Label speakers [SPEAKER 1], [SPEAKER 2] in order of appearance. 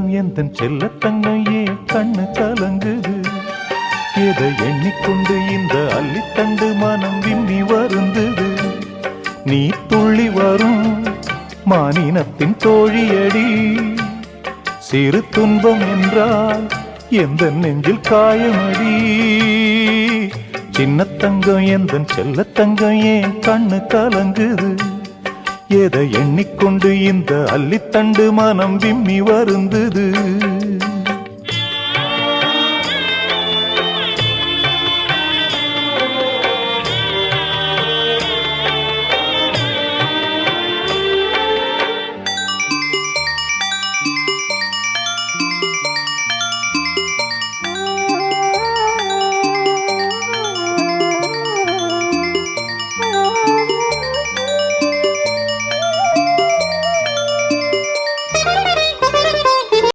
[SPEAKER 1] தங்கம் எந்தன் செல்ல தங்கம் ஏன் கண்ணு கலங்குது? எதை எண்ணிக்கொண்டு இந்த அள்ளித்தண்டு மனம் விம்மி வருந்தது? நீ துள்ளி வரும் மானினத்தின் தோழியடி. சிறு துன்பம் என்றால் எந்த நெஞ்சில் காயமடி. சின்ன தங்கம் எந்தன் செல்ல தங்கம் ஏன் கண்ணு கலங்குது? எதை எண்ணிக்கொண்டு இந்த அள்ளித்தண்டு மனம் விம்மி வருந்தது?